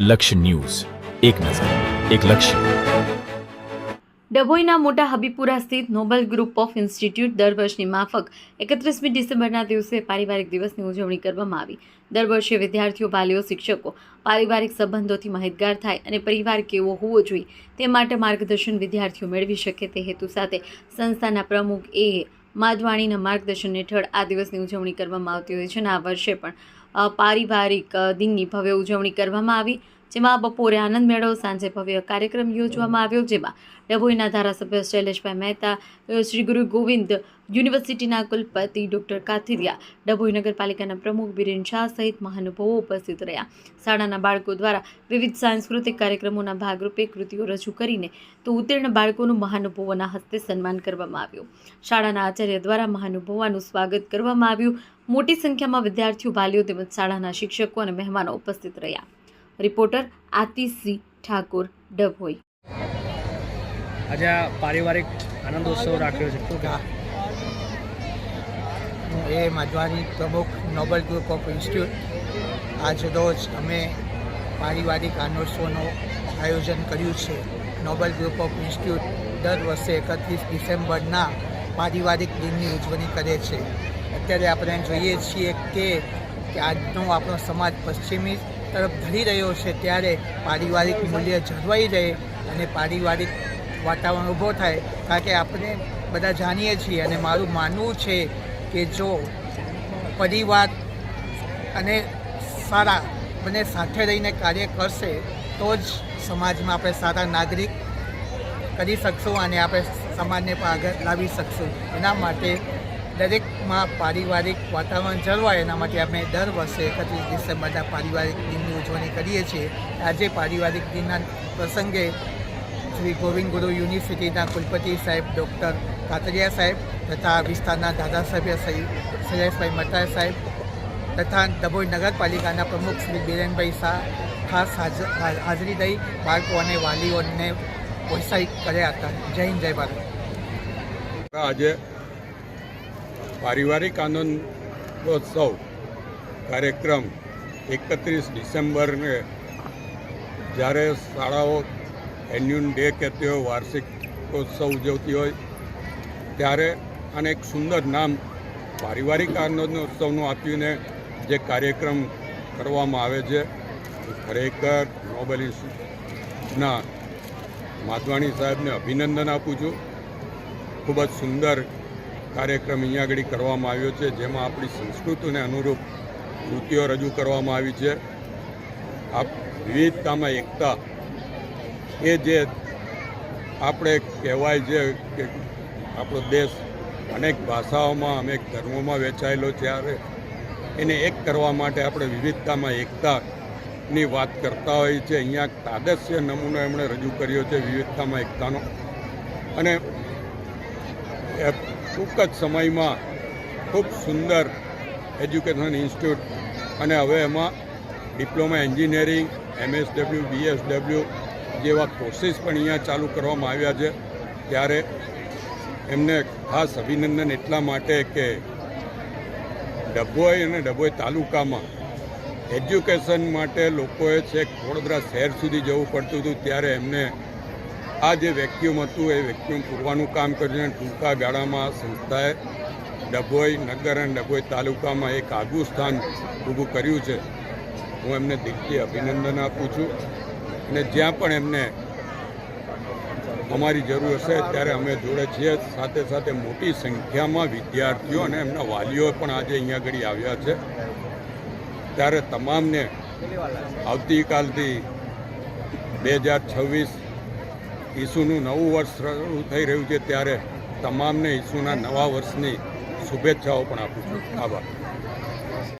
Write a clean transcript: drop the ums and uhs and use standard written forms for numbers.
લક્ષ્ય ન્યૂઝ, એક નજર, એક લક્ષ્ય. ડભોઈના મોટા હબીપુરા સ્થિત નોબલ ગ્રુપ ઓફ ઇન્સ્ટિટ્યૂટ દર વર્ષની માફક 31મી ડિસેમ્બરના દિવસે પારિવારિક દિવસની ઉજવણી કરવામાં આવી. દર વર્ષે વિદ્યાર્થીઓ, વાલીઓ, શિક્ષકો પારિવારિક સંબંધોથી માહિતગાર થાય અને પરિવાર કેવો હોવો જોઈએ તે માટે માર્ગદર્શન વિદ્યાર્થીઓ મેળવી શકે તે હેતુ સાથે સંસ્થાના પ્રમુખ એ માધવાણીના માર્ગદર્શન હેઠળ આ દિવસની ઉજવણી કરવામાં આવતી હોય છે અને આ વર્ષે પણ પારિવારિક દિનની ભવ્ય ઉજવણી કરવામાં આવી, જેમાં બપોરે આનંદ મેળો, સાંજે ભવ્ય કાર્યક્રમ યોજવામાં આવ્યો, જેમાં ડભોઈના ધારાસભ્ય શૈલેષભાઈ મહેતા, શ્રી ગુરુ ગોવિંદ યુનિવર્સિટીના કુલપતિ ડૉક્ટર કાથિરિયા, ડભોઈ નગરપાલિકાના પ્રમુખ બિરેન શાહ સહિત મહાનુભાવો ઉપસ્થિત રહ્યા. શાળાના બાળકો દ્વારા વિવિધ સાંસ્કૃતિક કાર્યક્રમોના ભાગરૂપે કૃતિઓ રજૂ કરીને તો ઉત્તીર્ણ બાળકોનું મહાનુભાવોના હસ્તે સન્માન કરવામાં આવ્યું. શાળાના આચાર્ય દ્વારા મહાનુભાવોનું સ્વાગત કરવામાં આવ્યું. મોટી સંખ્યામાં વિદ્યાર્થીઓ, વાલીઓ તેમજ શાળાના શિક્ષકો અને મહેમાનો ઉપસ્થિત રહ્યા. રિપોર્ટર આતિશસિંહ ઠાકોર, ડભોઈ. આજે આ પારિવારિક આનંદોત્સવ રાખ્યો છે શું કહેવાય? હું એ માધવાની, પ્રમુખ નોબલ ગ્રુપ ઓફ ઇન્સ્ટિટ્યૂટ. આજ રોજ અમે પારિવારિક આનંદોત્સવનું આયોજન કર્યું છે. નોબલ ગ્રુપ ઓફ ઇન્સ્ટિટ્યૂટ દર વર્ષે 31 ડિસેમ્બરના પારિવારિક દિનની ઉજવણી કરે છે. અત્યારે આપણે જોઈએ છીએ કે આજનો આપણો સમાજ પશ્ચિમી તરફ ધરી રહ્યો છે, ત્યારે પારિવારિક મૂલ્ય જળવાઈ રહે અને પારિવારિક વાતાવરણ ઊભો થાય. કારણ કે આપણે બધા જાણીએ છીએ અને મારું માનવું છે કે જો પરિવાર અને સારા બંને સાથે રહીને કાર્ય કરશે તો જ સમાજમાં આપણે સારા નાગરિક કરી શકશું અને આપણે સમાજને પણ આગળ લાવી શકશું. એના માટે દરેકમાં પારિવારિક વાતાવરણ જળવાય એના માટે અમે દર વર્ષે 31 ડિસેમ્બરના પારિવારિક દિનની ઉજવણી કરીએ છીએ. આજે પારિવારિક દિનના પ્રસંગે શ્રી ગોવિંદ ગુરુ યુનિવર્સિટીના કુલપતિ સાહેબ ડૉક્ટર કાતરિયા સાહેબ તથા વિસ્તારના ધારાસભ્ય શૈલેષભાઈ મહેતા સાહેબ તથા ડભોઈ નગરપાલિકાના પ્રમુખ શ્રી બિરેનભાઈ શાહ ખાસ હાજરી દઈ બાળકો અને વાલીઓને પ્રોત્સાહિત કર્યા હતા. જય હિન્દ, જય ભારત. આજે પારિવારિક આનંદોત્સવ કાર્યક્રમ 31 ડિસેમ્બરને જ્યારે શાળાઓ એન્યુઅલ ડે કહેતી હોય, વાર્ષિકોત્સવ ઉજવતી હોય, ત્યારે આને એક સુંદર નામ પારિવારિક આનંદોત્સવનું આપીને જે કાર્યક્રમ કરવામાં આવે છે, ખરેખર નોબેલ ઇન્સ્ટિટ્યૂટના માધવાણી સાહેબને અભિનંદન આપું છું. ખૂબ જ સુંદર કાર્યક્રમ અહીંયા આગળ કરવામાં આવ્યો છે, જેમાં આપણી સંસ્કૃતિને અનુરૂપ કૃતિઓ રજૂ કરવામાં આવી છે. આ વિવિધતામાં એકતા એ જે આપણે કહેવાય છે કે આપણો દેશ અનેક ભાષાઓમાં, અનેક ધર્મોમાં વહેંચાયેલો છે, ત્યારે એને એક કરવા માટે આપણે વિવિધતામાં એકતાની વાત કરતા હોઈએ છીએ. અહીંયા તાદસ્ય નમૂનો એમણે રજૂ કર્યો છે વિવિધતામાં એકતાનો, અને ટૂંક જ સમયમાં ખૂબ સુંદર એજ્યુકેશન ઇન્સ્ટિટ્યૂટ અને હવે એમાં ડિપ્લોમા એન્જિનિયરિંગ, MSW, BSW જેવા કોર્સીસ પણ અહીંયા ચાલુ કરવામાં આવ્યા છે. ત્યારે એમને ખાસ અભિનંદન એટલા માટે કે ડભોઈ અને ડભોઈ તાલુકામાં એજ્યુકેશન માટે લોકોએ છેક વડોદરા શહેર સુધી જવું પડતું હતું, ત્યારે એમને આ જે વેક્યુમ હતું એ વેક્યુમ પૂરવાનું કામ કર્યું અને ટૂંકા ગાળામાં સંસ્થાએ ડભોઈ નગર અને ડભોઈ તાલુકામાં એક આગવું સ્થાન ઊભું કર્યું છે. હું એમને દિલથી અભિનંદન આપું છું અને જ્યાં પણ એમને અમારી જરૂર હશે ત્યારે અમે જોડે છીએ. સાથે સાથે મોટી સંખ્યામાં વિદ્યાર્થીઓ અને એમના વાલીઓ પણ આજે અહીંયા આગળ આવ્યા છે. ત્યારે તમામને આવતીકાલથી 2026 ઈસુનું નવું વર્ષ શરૂ થઈ રહ્યું છે, ત્યારે તમામને ઈસુના નવા વર્ષની શુભેચ્છાઓ પણ આપું છું. આભાર.